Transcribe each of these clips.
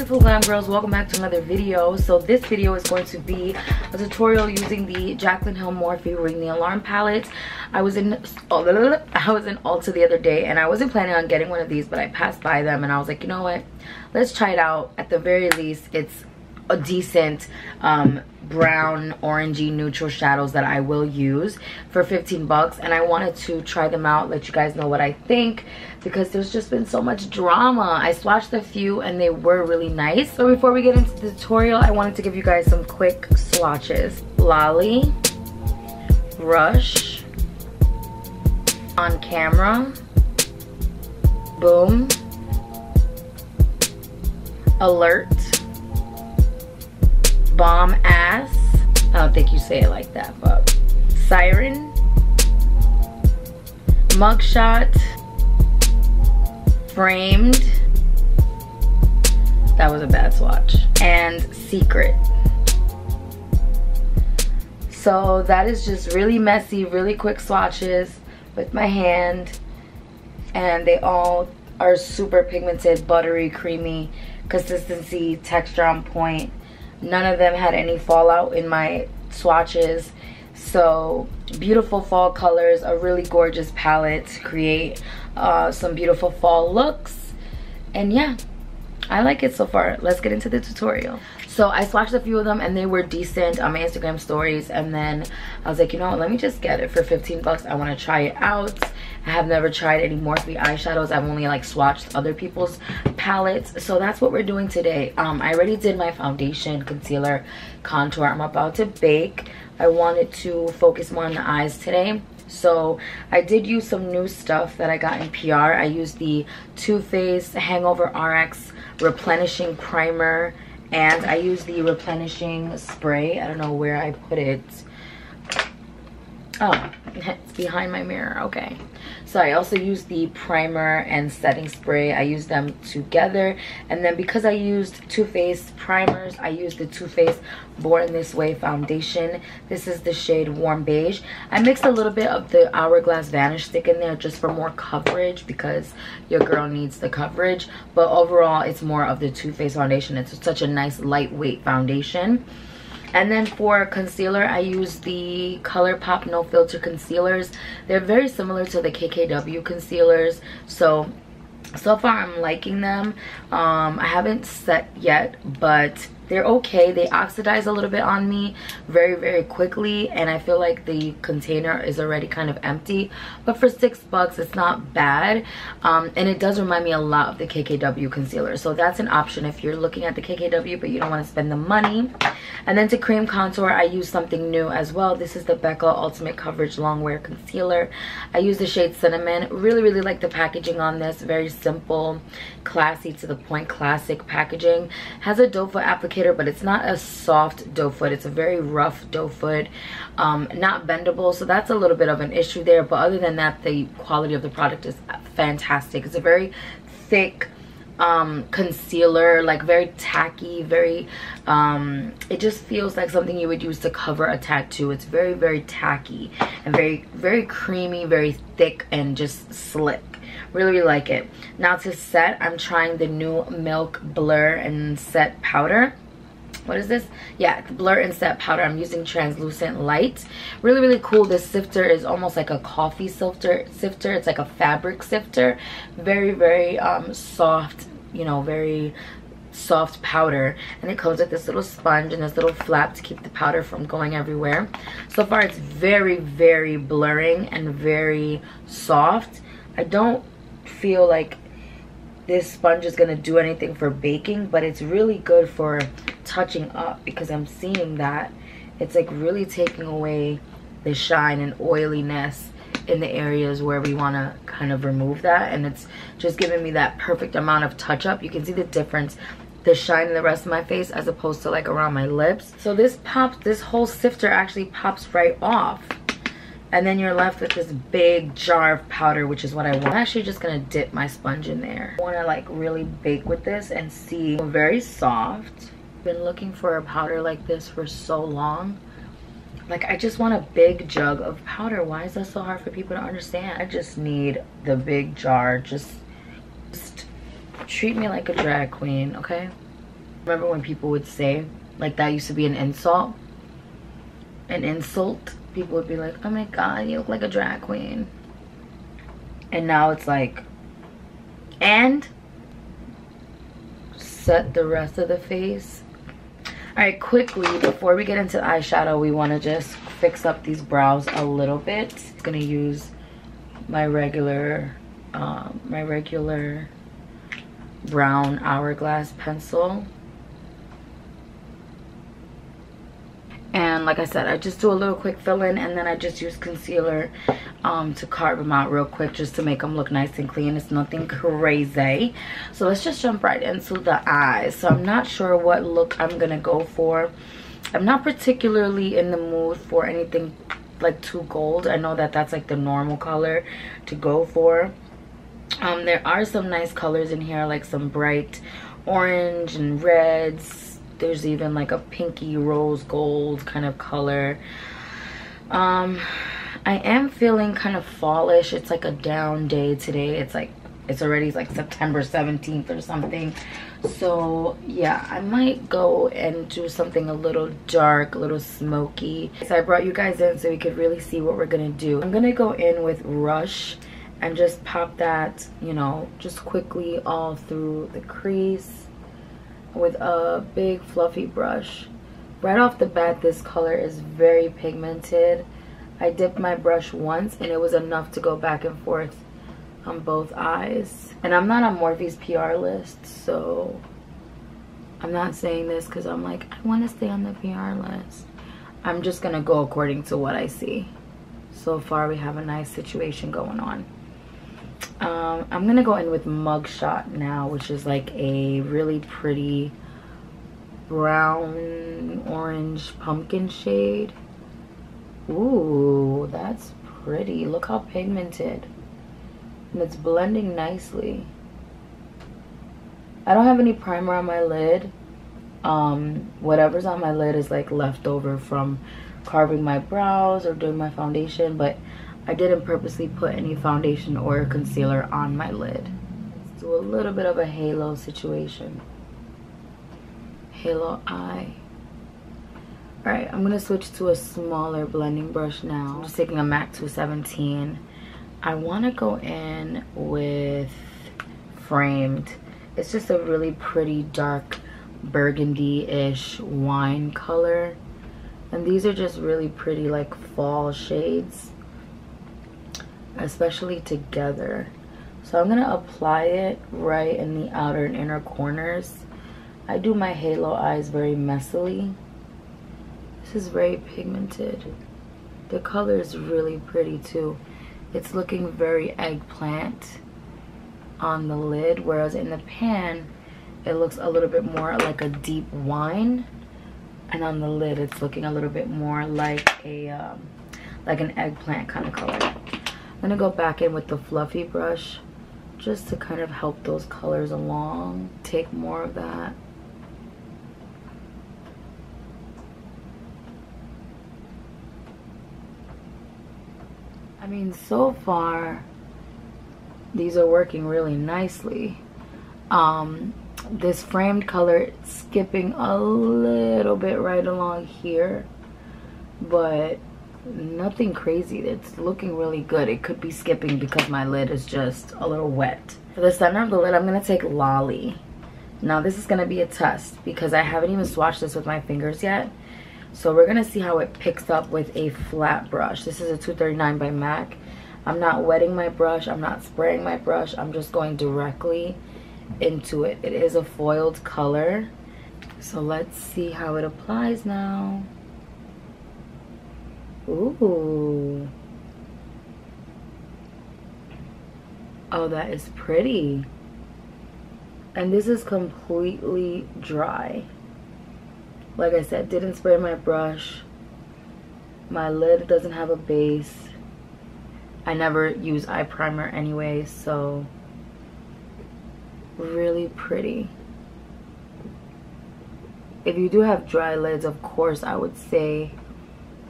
beautiful glam girls, welcome back to another video. So this video is going to be a tutorial using the Jaclyn Morphe Ring the Alarm palette. I was in Ulta the other day and I wasn't planning on getting one of these, but I passed by them and I was like, you know what, let's try it out. At the very least, it's a decent brown orangey neutral shadows that I will use for 15 bucks, and I wanted to try them out, let you guys know what I think, because there's just been so much drama. I swatched a few and they were really nice. So before we get into the tutorial, I wanted to give you guys some quick swatches. Lolly, Rush, On Camera, Boom, Alert, Bomb Ass, I don't think you say it like that, but Siren, Mugshot, Framed, that was a bad swatch, and Secret. So that is just really messy, really quick swatches with my hand, and they all are super pigmented, buttery, creamy, consistency, texture on point. None of them had any fallout in my swatches. So beautiful fall colors, a really gorgeous palette to create some beautiful fall looks. And yeah, I like it so far. Let's get into the tutorial. So I swatched a few of them and they were decent on my Instagram stories, and then I was like, you know what, let me just get it for 15 bucks. I want to try it out. I have never tried any Morphe eyeshadows. I've only like swatched other people's palettes. So that's what we're doing today. I already did my foundation, concealer, contour. I'm about to bake. I wanted to focus more on the eyes today. So I did use some new stuff that I got in PR. I used the Too Faced Hangover RX Replenishing Primer, and I used the replenishing spray. I don't know where I put it. Oh, it's behind my mirror. Okay. So I also used the primer and setting spray. I used them together. And then because I used Too Faced primers, I used the Too Faced Born This Way foundation. This is the shade Warm Beige. I mixed a little bit of the Hourglass Vanish stick in there just for more coverage, because your girl needs the coverage. But overall, it's more of the Too Faced foundation. It's such a nice lightweight foundation. And then for concealer, I use the ColourPop No Filter concealers. They're very similar to the KKW concealers. So far I'm liking them. I haven't set yet, but they're okay. They oxidize a little bit on me very, very quickly, and I feel like the container is already kind of empty. But for 6 bucks, it's not bad. And it does remind me a lot of the KKW concealer. So that's an option if you're looking at the KKW but you don't want to spend the money. And then to cream contour, I use something new as well. This is the Becca Ultimate Coverage Longwear Concealer. I use the shade Cinnamon. Really, really like the packaging on this. Very simple, classy, to the point, classic packaging. Has a doe foot applicator, but it's not a soft doe foot. It's a very rough doe foot, not bendable, so that's a little bit of an issue there. But other than that, the quality of the product is fantastic. It's a very thick concealer, like very tacky, very it just feels like something you would use to cover a tattoo. It's very, very tacky and very, very creamy, very thick, and just slick. Really, really like it. Now to set, I'm trying the new Milk Blur and Set Powder. What is this? Yeah, Blur and Set Powder. I'm using Translucent Light. Really, really cool. This sifter is almost like a coffee sifter. It's like a fabric sifter. Very, very soft, you know, very soft powder. And it comes with this little sponge and this little flap to keep the powder from going everywhere. So far, it's very, very blurring and very soft. I don't feel like this sponge is going to do anything for baking, but it's really good for touching up, because I'm seeing that it's like really taking away the shine and oiliness in the areas where we want to kind of remove that, and it's just giving me that perfect amount of touch up. You can see the difference, the shine in the rest of my face as opposed to like around my lips. So this whole sifter actually pops right off, and then you're left with this big jar of powder, which is what I want. I'm actually just gonna dip my sponge in there. I want to like really bake with this and see. Very soft. Been looking for a powder like this for so long. Like, I just want a big jug of powder. Why is that so hard for people to understand? I just need the big jar. Just treat me like a drag queen, okay? Remember when people would say, like, that used to be an insult? An insult? People would be like, oh my god, you look like a drag queen. And now it's like, and set the rest of the face. All right, quickly, before we get into the eyeshadow, we want to just fix up these brows a little bit. I'm gonna use my regular brown hourglass pencil. And like I said, I just do a little quick fill-in, and then I just use concealer to carve them out real quick, just to make them look nice and clean. It's nothing crazy. So let's just jump right into the eyes. So I'm not sure what look I'm gonna go for. I'm not particularly in the mood for anything like too gold. I know that that's like the normal color to go for. There are some nice colors in here, like some bright orange and reds. There's even like a pinky rose gold kind of color. I am feeling kind of fallish. It's like a down day today. It's like, it's already like September 17th or something. So yeah, I might go and do something a little dark, a little smoky. So I brought you guys in so we could really see what we're gonna do. I'm gonna go in with Rush and just pop that, you know, just quickly all through the crease with a big fluffy brush. Right off the bat, this color is very pigmented. I dipped my brush once and it was enough to go back and forth on both eyes. And I'm not on Morphe's PR list, so I'm not saying this because I'm like, I want to stay on the PR list. I'm just gonna go according to what I see. So far we have a nice situation going on. I'm gonna go in with Mugshot now, which is like a really pretty brown orange pumpkin shade. Ooh, that's pretty. Look how pigmented, and it's blending nicely. I don't have any primer on my lid. Whatever's on my lid is like leftover from carving my brows or doing my foundation, but I didn't purposely put any foundation or concealer on my lid. Let's do a little bit of a halo situation. Halo eye. Alright, I'm gonna switch to a smaller blending brush now. I'm just taking a MAC 217. I wanna go in with Framed. It's just a really pretty dark burgundy-ish wine color. And these are just really pretty like fall shades, especially together. So I'm gonna apply it right in the outer and inner corners. I do my halo eyes very messily. This is very pigmented. The color is really pretty too. It's looking very eggplant on the lid, whereas in the pan it looks a little bit more like a deep wine, and on the lid it's looking a little bit more like a like an eggplant kind of color. I'm gonna go back in with the fluffy brush just to kind of help those colors along. Take more of that. I mean, so far these are working really nicely. This Framed color skipping a little bit right along here, but nothing crazy. It's looking really good. It could be skipping because my lid is just a little wet. For the center of the lid, I'm gonna take Lolly. Now this is gonna be a test because I haven't even swatched this with my fingers yet. So we're gonna see how it picks up with a flat brush. This is a 239 by MAC. I'm not wetting my brush, I'm not spraying my brush, I'm just going directly into it. It is a foiled color. So let's see how it applies now. Ooh. Oh, that is pretty. And this is completely dry. Like I said, didn't spray my brush. My lid doesn't have a base. I never use eye primer anyway, so really pretty. If you do have dry lids, of course I would say,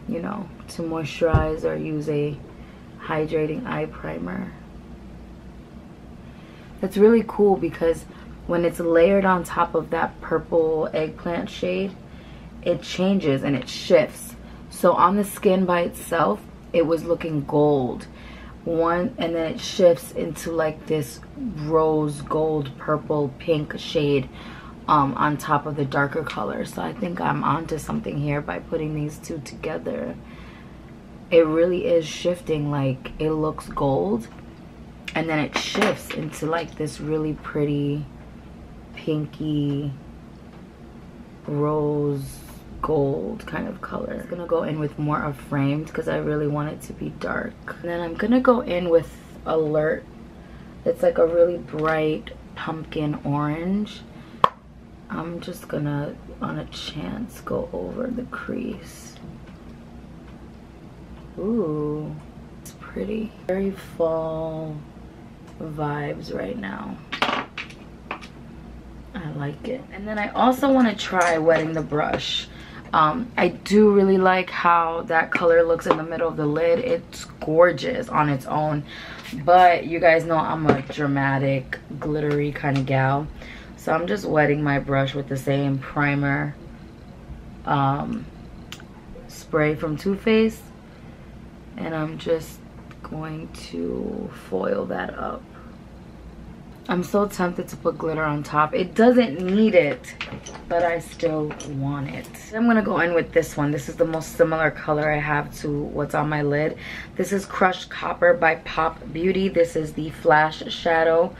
you know, to moisturize or use a hydrating eye primer. That's really cool because when it's layered on top of that purple eggplant shade, it changes and it shifts. So on the skin by itself, it was looking gold. And then it shifts into like this rose gold purple pink shade on top of the darker color. So I think I'm onto something here by putting these two together. It really is shifting, like it looks gold and then it shifts into like this really pretty pinky rose gold kind of color. I'm gonna go in with more of Framed because I really want it to be dark. And then I'm gonna go in with Alert. It's like a really bright pumpkin orange. I'm just gonna, on a chance, go over the crease. Ooh, it's pretty. Very fall vibes right now. I like it. And then I also want to try wetting the brush. I do really like how that color looks in the middle of the lid. It's gorgeous on its own, but you guys know I'm a dramatic, glittery kind of gal, so I'm just wetting my brush with the same primer spray from Too Faced, and I'm just going to foil that up. I'm so tempted to put glitter on top. It doesn't need it, but I still want it. I'm gonna go in with this one. This is the most similar color I have to what's on my lid. This is Crushed Copper by Pop Beauty. This is the Flash Shadow.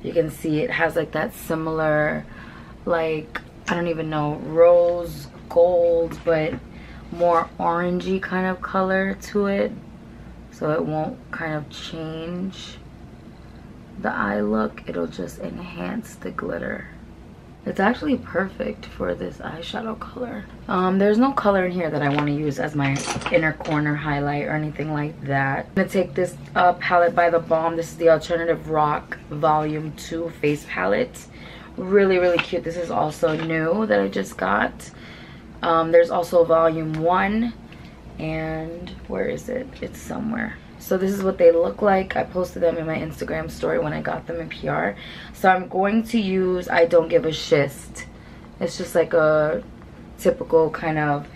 You can see it has like that similar, like, I don't even know, rose gold, but more orangey kind of color to it. So it won't kind of change the eye look, it'll just enhance the glitter. It's actually perfect for this eyeshadow color. There's no color in here that I want to use as my inner corner highlight or anything like that. I'm gonna take this palette by the Balm. This is the Alternative Rock Volume 2 face palette. Really, really cute. This is also new that I just got. There's also Volume 1, and where is it? It's somewhere. So this is what they look like. I posted them in my Instagram story when I got them in PR. So I'm going to use I Don't Give a Schist. It's just like a typical kind of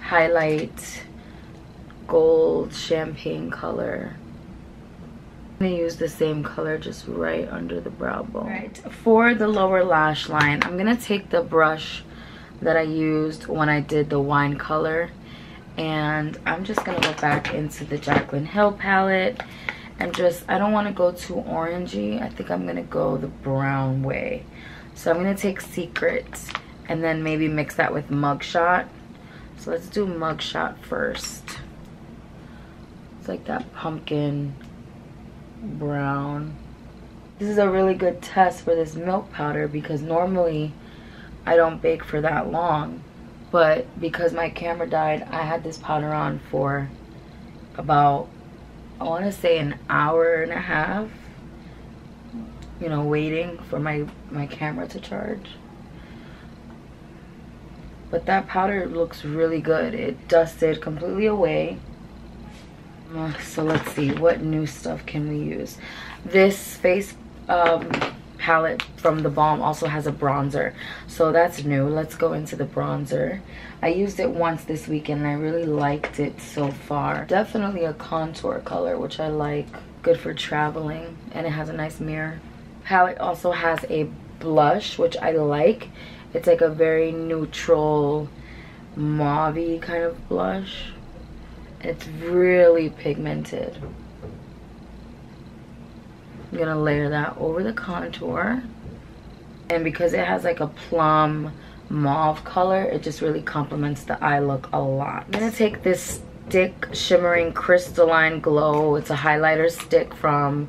highlight gold champagne color. I'm gonna use the same color just right under the brow bone. Right, for the lower lash line, I'm gonna take the brush that I used when I did the wine color, and I'm just gonna go back into the Jaclyn Hill palette and just, I don't want to go too orangey. I think I'm gonna go the brown way. So I'm gonna take Secret and then maybe mix that with Mugshot. So let's do Mugshot first. It's like that pumpkin brown. This is a really good test for this milk powder because normally I don't bake for that long. But because my camera died, I had this powder on for about, I want to say, an hour and a half. You know, waiting for my camera to charge. But that powder looks really good. It dusted completely away. So let's see, what new stuff can we use? This face palette from the Balm also has a bronzer, so that's new. Let's go into the bronzer. I used it once this weekend and I really liked it so far. Definitely a contour color, which I like. Good for traveling, and it has a nice mirror. Palette also has a blush, which I like. It's like a very neutral mauve-y kind of blush. It's really pigmented. I'm gonna layer that over the contour, and because it has like a plum mauve color, it just really complements the eye look a lot. I'm gonna take this Stick Shimmering Crystalline Glow. It's a highlighter stick from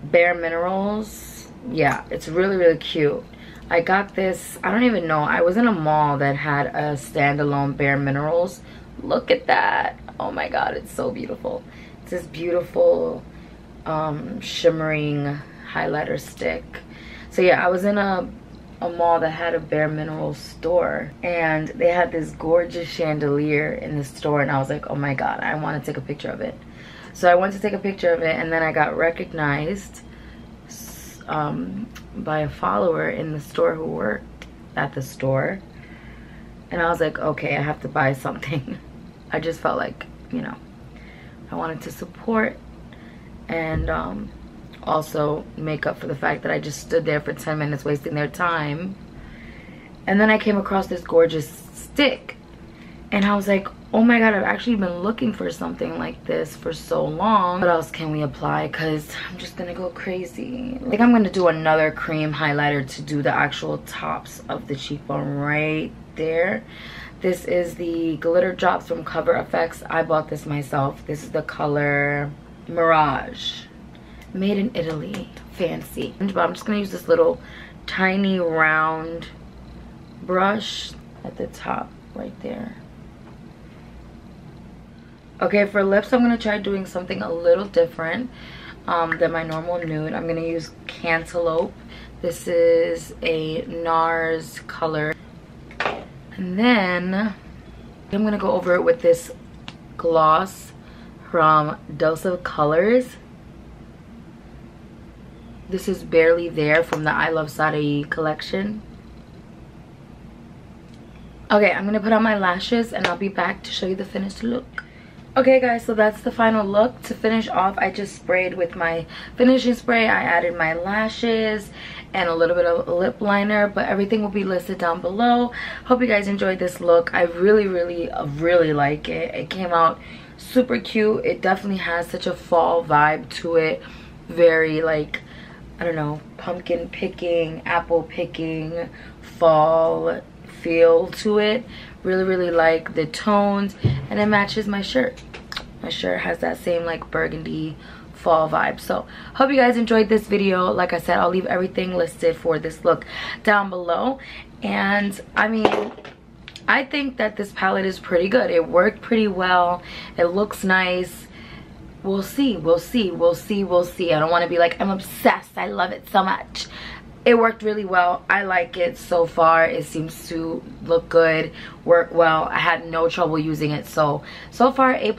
Bare Minerals. Yeah, it's really, really cute. I got this, I don't even know, I was in a mall that had a standalone Bare Minerals. Look at that. Oh my god, it's so beautiful. It's this beautiful shimmering highlighter stick. So yeah, I was in a mall that had a Bare Minerals store, and they had this gorgeous chandelier in the store, and I was like, oh my god, I want to take a picture of it. So I went to take a picture of it, and then I got recognized by a follower in the store who worked at the store, and I was like, okay, I have to buy something. I just felt like, you know, I wanted to support and also make up for the fact that I just stood there for 10 minutes wasting their time. And then I came across this gorgeous stick, and I was like, oh my god, I've actually been looking for something like this for so long. What else can we apply? Because I'm just gonna go crazy. I think I'm gonna do another cream highlighter to do the actual tops of the cheekbone right there. This is the glitter drops from Cover FX. I bought this myself. This is the color Mirage, made in Italy. Fancy. But I'm just gonna use this little tiny round brush at the top right there. Okay, for lips, I'm gonna try doing something a little different than my normal nude. I'm gonna use Cantaloupe. This is a NARS color. And then I'm gonna go over it with this gloss from Dose of Colors. This is Barely There from the I Love Sarai collection. Okay, I'm gonna put on my lashes and I'll be back to show you the finished look. Okay guys, so that's the final look. To finish off, I just sprayed with my finishing spray. I added my lashes and a little bit of lip liner, but everything will be listed down below. Hope you guys enjoyed this look. I really like it. It came out super cute. It definitely has such a fall vibe to it. Very like, I don't know, pumpkin picking, apple picking, fall feel to it. Really like the tones, and it matches my shirt. My shirt has that same like burgundy fall vibe. So hope you guys enjoyed this video. Like I said, I'll leave everything listed for this look down below. And I mean, I think that this palette is pretty good. It worked pretty well. It looks nice. We'll see. I don't want to be like, I'm obsessed, I love it so much. It worked really well. I like it so far. It seems to look good, work well. I had no trouble using it. So far, A+.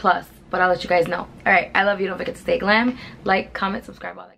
But I'll let you guys know. All right, I love you. Don't forget to stay glam, like, comment, subscribe, all that.